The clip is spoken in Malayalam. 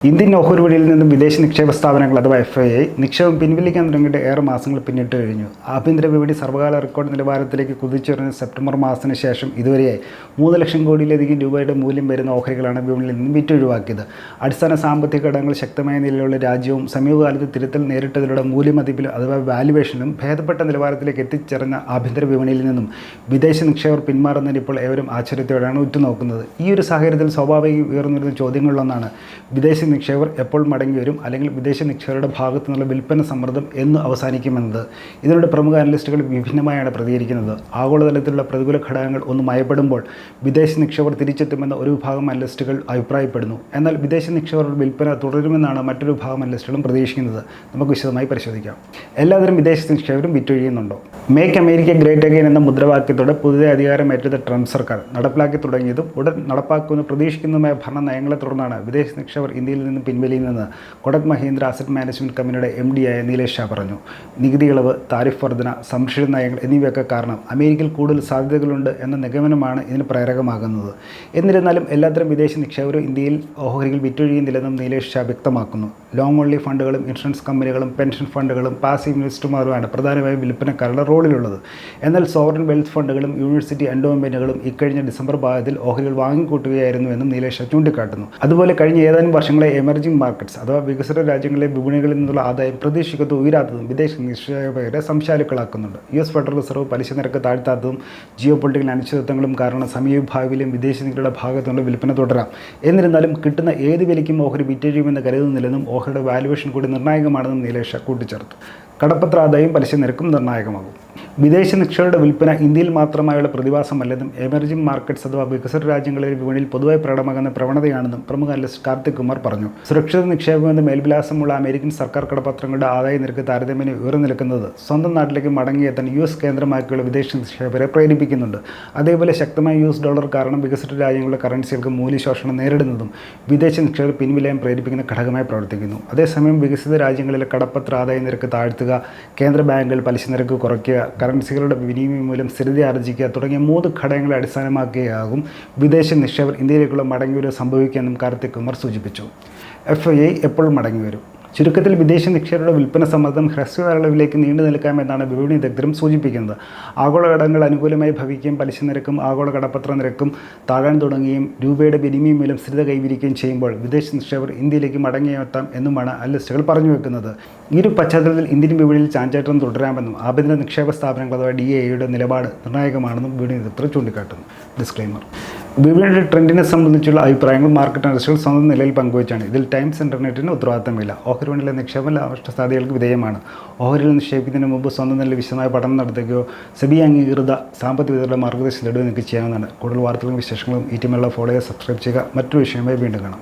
ഇന്ത്യൻ ഓഹരി വിപണിയിൽ നിന്നും വിദേശ നിക്ഷേപ സ്ഥാപനങ്ങൾ അഥവാ FII നിക്ഷേപം പിൻവലിക്കാൻ തുടങ്ങിയിട്ട് ഏറെ മാസങ്ങൾ പിന്നിട്ട് കഴിഞ്ഞു. ആഭ്യന്തര വിപണി സർവ്വകാല റെക്കോർഡ് നിലവാരത്തിലേക്ക് കുതിച്ചുയർന്ന സെപ്റ്റംബർ മാസത്തിന് ശേഷം ഇതുവരെയായി 3 ലക്ഷം കോടിയിലധികം രൂപയുടെ മൂല്യം വരുന്ന ഓഹരികളാണ് വിപണിയിൽ നിന്നും വിറ്റൊഴിവാക്കിയത്. അടിസ്ഥാന സാമ്പത്തിക ഘടകങ്ങൾ ശക്തമായ നിലയിലുള്ള രാജ്യവും സമീപകാലത്ത് തിരുത്തൽ നേരിട്ടതിലൂടെ മൂല്യമതിപ്പിലും അഥവാ വാല്യുവേഷനിലും ഭേദപ്പെട്ട നിലവാരത്തിലേക്ക് എത്തിച്ചേർന്ന ആഭ്യന്തര വിപണിയിൽ നിന്നും വിദേശ നിക്ഷേപർ പിന്മാറുന്നതിന് ഇപ്പോൾ ഏവരും ആശ്ചര്യത്തോടെയാണ് ഉറ്റുനോക്കുന്നത്. ഈ ഒരു സാഹചര്യത്തിൽ സ്വാഭാവികം ഉയർന്നിരുന്ന ചോദ്യങ്ങളിലൊന്നാണ് വിദേശ നിക്ഷേപർ എപ്പോൾ മടങ്ങി വരും, അല്ലെങ്കിൽ വിദേശ നിക്ഷേപരുടെ ഭാഗത്തു നിന്നുള്ള വിൽപ്പന സമ്മർദ്ദം എന്ന് അവസാനിക്കുമെന്നത്. ഇതിനോട് പ്രമുഖ അനലിസ്റ്റുകൾ വിഭിന്നമായാണ് പ്രതികരിക്കുന്നത്. ആഗോളതലത്തിലുള്ള പ്രതികൂല ഘടകങ്ങൾ ഒന്ന് മയപ്പെടുമ്പോൾ വിദേശ നിക്ഷേപർ തിരിച്ചെത്തുമെന്ന് ഒരു വിഭാഗം അനലിസ്റ്റുകൾ അഭിപ്രായപ്പെടുന്നു. എന്നാൽ വിദേശ നിക്ഷേപരുടെ വിൽപ്പന തുടരുമെന്നാണ് മറ്റൊരു വിഭാഗം അനലിസ്റ്റുകളും പ്രതീക്ഷിക്കുന്നത്. നമുക്ക് വിശദമായി പരിശോധിക്കാം. എല്ലാതരം വിദേശ നിക്ഷേപരും വിറ്റൊഴിയുന്നുണ്ടോ? മേക്ക് അമേരിക്ക ഗ്രേറ്റ് അഗെയിൻ എന്ന മുദ്രാവാക്യത്തോടെ പുതിയ അധികാരമേറ്റെടുത്ത ട്രംപ് സർക്കാർ നടപ്പിലാക്കി തുടങ്ങിയതും ഉടൻ നടപ്പാക്കുമെന്ന് പ്രതീക്ഷിക്കുന്നതുമായ ഭരണ നയങ്ങളെ തുടർന്നാണ് വിദേശ നിക്ഷേപർ ഇന്ത്യയിൽ നിന്നും പിൻവലിയുന്നതെന്ന് കൊടക് മഹീന്ദ്ര അസറ്റ് മാനേജ്മെൻറ്റ് കമ്പനിയുടെ MD ആയ നീലേഷ് ഷാ പറഞ്ഞു. നികുതി ഇളവ്, താരിഫ് വർധന, സംരക്ഷണ നയങ്ങൾ എന്നിവയൊക്കെ കാരണം അമേരിക്കയിൽ കൂടുതൽ സാധ്യതകളുണ്ട് എന്ന നിഗമനമാണ് ഇതിന് പ്രേരകമാകുന്നത്. എന്നിരുന്നാലും എല്ലാത്തരം വിദേശ നിക്ഷേപരും ഇന്ത്യയിൽ ഓഹരികൾ വിറ്റൊഴിയുന്നില്ലെന്നും നീലേഷ് ഷാ വ്യക്തമാക്കുന്നു. ലോങ് ഓൺലി ഫണ്ടുകളും ഇൻഷുറൻസ് കമ്പനികളും പെൻഷൻ ഫണ്ടുകളും പാസീവ് ഇൻവെസ്റ്റർമാരുമാണ് പ്രധാനമായും വിൽപ്പനക്കാരുടെ റോളിലുള്ളത്. എന്നാൽ സോവറിൻ വെൽത്ത് ഫണ്ടുകളും യൂണിവേഴ്സിറ്റി എൻഡോമെൻറ്റുകളും ഇക്കഴിഞ്ഞ ഡിസംബർ പാദത്തിൽ ഓഹരികൾ വാങ്ങിക്കൂട്ടുകയായിരുന്നുവെന്നും നീലേഷ് ഷാ ചൂണ്ടിക്കാട്ടുന്നു. അതുപോലെ കഴിഞ്ഞ ഏതാനും വർഷങ്ങളെ എമർജിംഗ് മാർക്കറ്റ്സ് അഥവാ വികസിത രാജ്യങ്ങളിലെ വിപണികളിൽ നിന്നുള്ള ആദായം പ്രതീക്ഷിക്കത്ത് ഉയരാത്തതും വിദേശ നിക്ഷേപകരെ സംശയാലുക്കളാക്കുന്നുണ്ട്. US ഫെഡറൽ റിസർവ് പലിശ നിരക്ക് താഴ്ത്താത്തതും ജിയോ പൊളിറ്റിക്കൽ അനിശ്ചിതത്വങ്ങളും കാരണം സമീപഭാവിയിലും വിദേശ നികുതിയുടെ ഭാഗത്തുനിന്നുള്ള വിൽപ്പന തുടരാം. എന്നിരുന്നാലും കിട്ടുന്ന ഏത് വിലയ്ക്കും ഓഹരി വിറ്റഴിയുമെന്ന് കരുതുന്നില്ലെന്നും ഓഹരിയുടെ വാല്യുവേഷൻ കൂടി നിർണായകമാണെന്നും നീലേഷ് ഷാ കൂട്ടിച്ചേർത്തു. കടപ്പത്ര ആദായം പലിശ നിരക്കും നിർണായകമാകും. വിദേശ നിക്ഷേപരുടെ വിൽപ്പന ഇന്ത്യയിൽ മാത്രമായുള്ള പ്രതിഭാസമല്ലെന്നും എമർജിംഗ് മാർക്കറ്റ്സ് അഥവാ വികസിത രാജ്യങ്ങളിലെ വിപണിയിൽ പൊതുവായി പ്രകടമാകുന്ന പ്രവണതയാണെന്നും പ്രമുഖ അനലിസ്റ്റ് കാർത്തിക് കുമാർ പറഞ്ഞു. സുരക്ഷിത നിക്ഷേപമെന്ന മേൽവിലാസമുള്ള അമേരിക്കൻ സർക്കാർ കടപ്പത്രങ്ങളുടെ ആദായ നിരക്ക് താരതമ്യേന ഉയർന്നു നിൽക്കുന്നത് സ്വന്തം നാട്ടിലേക്ക് മടങ്ങിയെത്താൻ US കേന്ദ്രമാക്കിയുള്ള വിദേശ നിക്ഷേപരെ പ്രേരിപ്പിക്കുന്നുണ്ട്. അതേപോലെ ശക്തമായ US ഡോളർ കാരണം വികസിത രാജ്യങ്ങളുടെ കറൻസികൾക്ക് മൂല്യശോഷണം നേരിടുന്നതും വിദേശ നിക്ഷേപർ പിൻവലിയാൻ പ്രേരിപ്പിക്കുന്ന ഘടകമായി പ്രവർത്തിക്കുന്നു. അതേസമയം വികസിത രാജ്യങ്ങളിലെ കടപ്പത്ര ആദായ നിരക്ക് താഴ്ത്തുക, കേന്ദ്ര ബാങ്കുകൾ പലിശ നിരക്ക് കുറയ്ക്കുക, കറൻസികളുടെ വിനിമയ മൂല്യം സ്ഥിരത ആർജിക്കുക തുടങ്ങിയ 3 ഘടകങ്ങളെ അടിസ്ഥാനമാക്കിയാകും വിദേശ നിക്ഷേപർ ഇന്ത്യയിലേക്കുള്ള മടങ്ങിവരവ് സംഭവിക്കുമെന്നും കാർത്തിക് കുമാർ സൂചിപ്പിച്ചു. FII എപ്പോൾ മടങ്ങിവരും? ചുരുക്കത്തിൽ വിദേശ നിക്ഷേപരുടെ വിൽപ്പന സമ്മർദ്ദം ഹ്രസ്വകാലയളവിലേക്ക് നീണ്ടു നിൽക്കാമെന്നാണ് വിപണി വിദഗ്ധരും സൂചിപ്പിക്കുന്നത്. ആഗോള ഘടകങ്ങൾ അനുകൂലമായി ഭവിക്കുകയും പലിശ നിരക്കും ആഗോള കടപ്പത്ര നിരക്കും താഴാൻ തുടങ്ങുകയും രൂപയുടെ വിനിമയ മൂല്യം സ്ഥിരത കൈവരിക്കുകയും ചെയ്യുമ്പോൾ വിദേശ നിക്ഷേപർ ഇന്ത്യയിലേക്ക് മടങ്ങിയെത്താം എന്നുമാണ് അനലിസ്റ്റുകൾ പറഞ്ഞു വെക്കുന്നത്. ഈ ഒരു പശ്ചാത്തലത്തിൽ ഇന്ത്യൻ വിപണിയിൽ ചാഞ്ചാട്ടം തുടരാമെന്നും ആഭ്യന്തര നിക്ഷേപ സ്ഥാപനങ്ങൾ അഥവാ DAIയുടെ നിലപാട് നിർണായകമാണെന്നും വിപണി വിദഗ്ധർ ചൂണ്ടിക്കാട്ടുന്നു. ഡിസ്ക്ലെയിമർ: വിപണിയുടെ ട്രെൻഡിനെ സംബന്ധിച്ചുള്ള അഭിപ്രായങ്ങൾ മാർക്കറ്റ് അനലിസ്റ്റുകൾ സ്വന്തം നിലയിൽ പങ്കുവച്ചാണ്. ഇതിൽ ടൈംസ് ഇന്റർനെറ്റിന് ഉത്തരവാദിത്തമില്ല. ഓഹരി വിപണിയിലെ നിക്ഷേപം ലാഭനഷ്ട സാധ്യതകൾക്ക് വിധേയമാണ്. ഓഹരികൾ നിക്ഷേപിക്കുന്നതിന് മുമ്പ് സ്വന്തം നിലയിൽ വിശദമായ പഠനം നടത്തുകയോ SEBI അംഗീകൃത സാമ്പത്തിക വിദഗ്ധരുടെ മാർഗ്ഗദർശനം നേടുകയോ നിങ്ങൾക്ക് ചെയ്യാവുന്നതാണ്. കൂടുതൽ വാർത്തകളും വിശേഷങ്ങളും ഈ ടീമിലുള്ള ഫോളോ ചെയ്യുക, സബ്സ്ക്രൈബ് ചെയ്യുക. മറ്റൊരു വിഷയമായി വീണ്ടും കാണാം.